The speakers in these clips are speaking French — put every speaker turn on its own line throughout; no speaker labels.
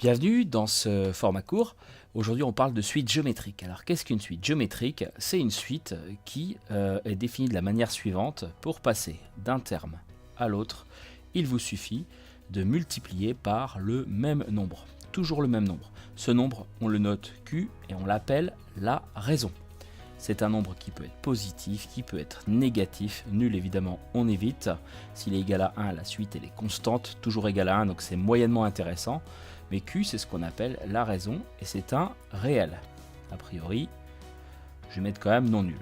Bienvenue dans ce format court. Aujourd'hui, on parle de suite géométrique. Alors, qu'est-ce qu'une suite géométrique? C'est une suite qui est définie de la manière suivante. Pour passer d'un terme à l'autre, il vous suffit de multiplier par le même nombre. Toujours le même nombre. Ce nombre, on le note Q et on l'appelle la raison. C'est un nombre qui peut être positif, qui peut être négatif. Nul, évidemment, on évite. S'il est égal à 1, la suite elle est constante, toujours égale à 1, donc c'est moyennement intéressant. Mais Q, c'est ce qu'on appelle la raison, et c'est un réel. A priori, je vais mettre quand même non nul.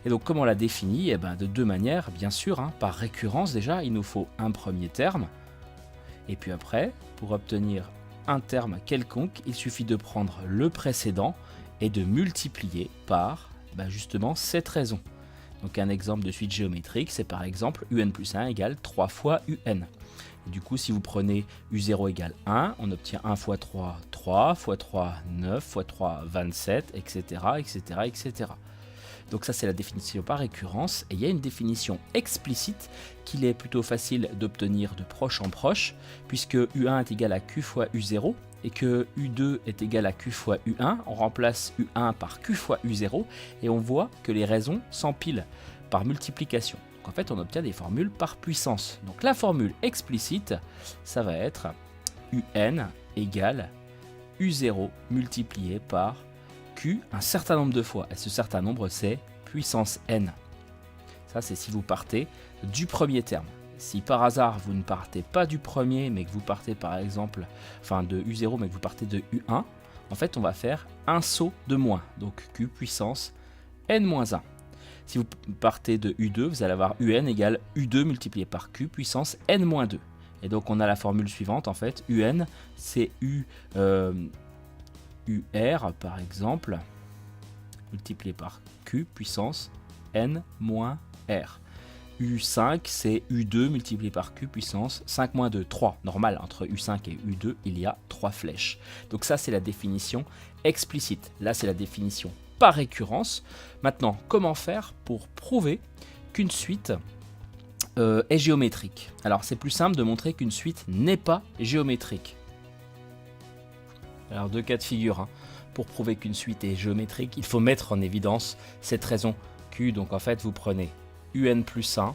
Et donc, comment on la définit? De deux manières, bien sûr. Par récurrence, déjà, il nous faut un premier terme. Et puis après, pour obtenir un terme quelconque, il suffit de prendre le précédent et de multiplier par justement cette raison. Donc un exemple de suite géométrique, c'est par exemple un plus 1 égale 3 fois un. Et du coup, si vous prenez u0 égale 1, on obtient 1 fois 3, 3, fois 3, 9, fois 3, 27, etc. etc., etc. Donc ça, c'est la définition par récurrence. Et il y a une définition explicite qu'il est plutôt facile d'obtenir de proche en proche, puisque u1 est égal à q fois u0, et que u2 est égal à q fois u1. On remplace u1 par q fois u0, et on voit que les raisons s'empilent par multiplication. Donc en fait, on obtient des formules par puissance. Donc la formule explicite, ça va être un égale u0 multiplié par Q un certain nombre de fois, et ce certain nombre c'est puissance n. Ça c'est si vous partez du premier terme. Si par hasard vous ne partez pas du premier, mais que vous partez par exemple, de U0, mais que vous partez de U1, en fait on va faire un saut de moins, donc Q puissance n-1. Si vous partez de U2, vous allez avoir UN égale U2 multiplié par Q puissance n-2. Et donc on a la formule suivante, en fait, UN c'est UR par exemple, multiplié par Q puissance n-r. U5 c'est U2 multiplié par Q puissance 5-2, 3. Normal, entre U5 et U2, il y a 3 flèches. Donc ça, c'est la définition explicite. Là, c'est la définition par récurrence. Maintenant, comment faire pour prouver qu'une suite est géométrique? Alors, c'est plus simple de montrer qu'une suite n'est pas géométrique. Alors, deux cas de figure. Pour prouver qu'une suite est géométrique, il faut mettre en évidence cette raison Q. Donc, en fait, vous prenez un plus 1,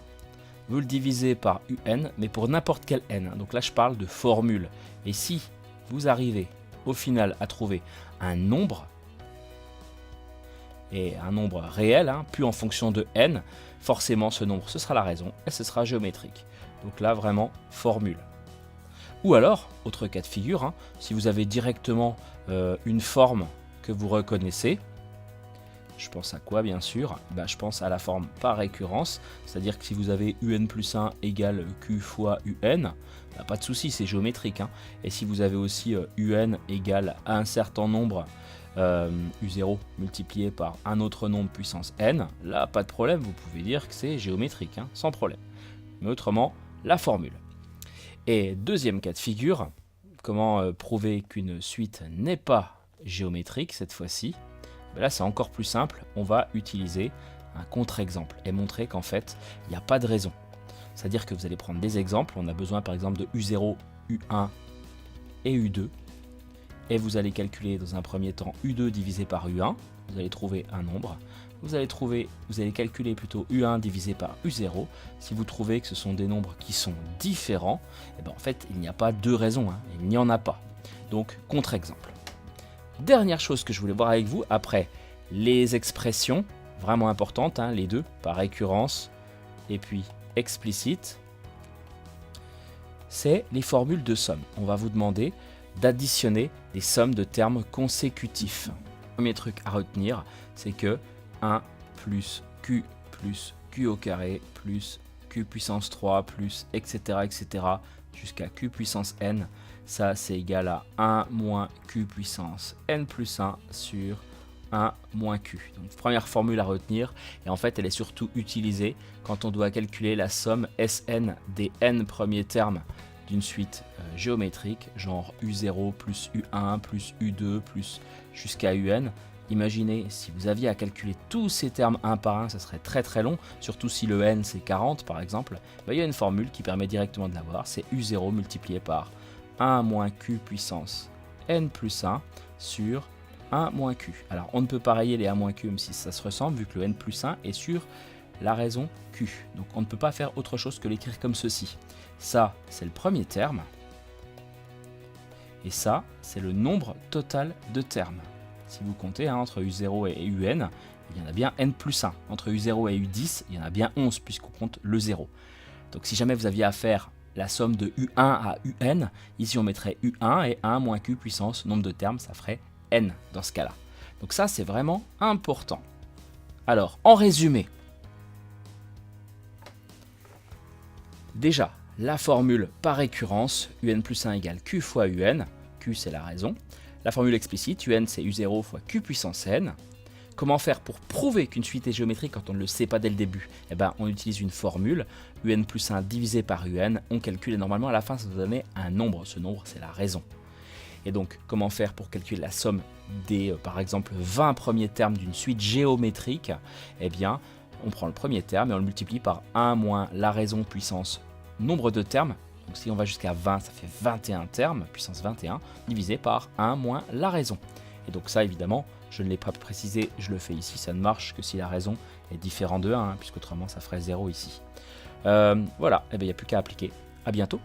vous le divisez par un, mais pour n'importe quel n. Donc là, je parle de formule. Et si vous arrivez au final à trouver un nombre, et un nombre réel, plus en fonction de n, forcément ce nombre, ce sera la raison, et ce sera géométrique. Donc là, vraiment, formule. Ou alors, autre cas de figure, si vous avez directement une forme que vous reconnaissez, je pense à quoi bien sûr? Je pense à la forme par récurrence, c'est-à-dire que si vous avez un plus 1 égale q fois un, pas de souci, c'est géométrique. Et si vous avez aussi un égale à un certain nombre, u0 multiplié par un autre nombre puissance n, là pas de problème, vous pouvez dire que c'est géométrique, sans problème. Mais autrement, la formule. Et deuxième cas de figure, comment prouver qu'une suite n'est pas géométrique cette fois-ci? Là c'est encore plus simple, on va utiliser un contre-exemple et montrer qu'en fait il n'y a pas de raison. C'est-à-dire que vous allez prendre des exemples, on a besoin par exemple de U0, U1 et U2, et vous allez calculer dans un premier temps U2 divisé par U1, vous allez trouver un nombre, vous allez calculer plutôt U1 divisé par U0, si vous trouvez que ce sont des nombres qui sont différents, en fait il n'y a pas de raison, il n'y en a pas. Donc contre-exemple. Dernière chose que je voulais voir avec vous, après les expressions, vraiment importantes, les deux, par récurrence et puis explicite, c'est les formules de somme. On va vous demander d'additionner des sommes de termes consécutifs. Le premier truc à retenir, c'est que 1 plus q au carré plus q puissance 3 plus etc. jusqu'à q puissance n, ça c'est égal à 1 moins q puissance n plus 1 sur 1 moins q. Donc première formule à retenir, et en fait elle est surtout utilisée quand on doit calculer la somme Sn des n premiers termes d'une suite géométrique, genre U0 plus U1 plus U2 plus jusqu'à UN. Imaginez, si vous aviez à calculer tous ces termes un par un, ça serait très très long, surtout si le n c'est 40 par exemple. Il y a une formule qui permet directement de l'avoir, c'est U0 multiplié par 1 moins q puissance n plus 1 sur 1 moins q. Alors on ne peut pas rayer les 1 moins q même si ça se ressemble vu que le n plus 1 est sur la raison q. Donc on ne peut pas faire autre chose que l'écrire comme ceci. Ça, c'est le premier terme. Et ça, c'est le nombre total de termes. Si vous comptez entre U0 et UN, il y en a bien n plus 1. Entre U0 et U10, il y en a bien 11 puisqu'on compte le 0. Donc si jamais vous aviez à faire la somme de U1 à UN, ici on mettrait U1 et 1 moins Q puissance nombre de termes, ça ferait N dans ce cas-là. Donc ça, c'est vraiment important. Alors, en résumé, déjà, la formule par récurrence, UN plus 1 égale Q fois UN, Q c'est la raison. La formule explicite, UN c'est U0 fois Q puissance N. Comment faire pour prouver qu'une suite est géométrique quand on ne le sait pas dès le début? Eh bien, on utilise une formule, UN plus 1 divisé par UN, on calcule et normalement à la fin ça va donner un nombre, ce nombre c'est la raison. Et donc, comment faire pour calculer la somme des, par exemple, 20 premiers termes d'une suite géométrique? Eh bien, on prend le premier terme et on le multiplie par 1 moins la raison puissance nombre de termes. Donc si on va jusqu'à 20, ça fait 21 termes, puissance 21, divisé par 1 moins la raison. Et donc ça, évidemment, je ne l'ai pas précisé, je le fais ici, ça ne marche que si la raison est différente de 1, puisqu'autrement ça ferait 0 ici. Voilà, et bien il n'y a plus qu'à appliquer. À bientôt.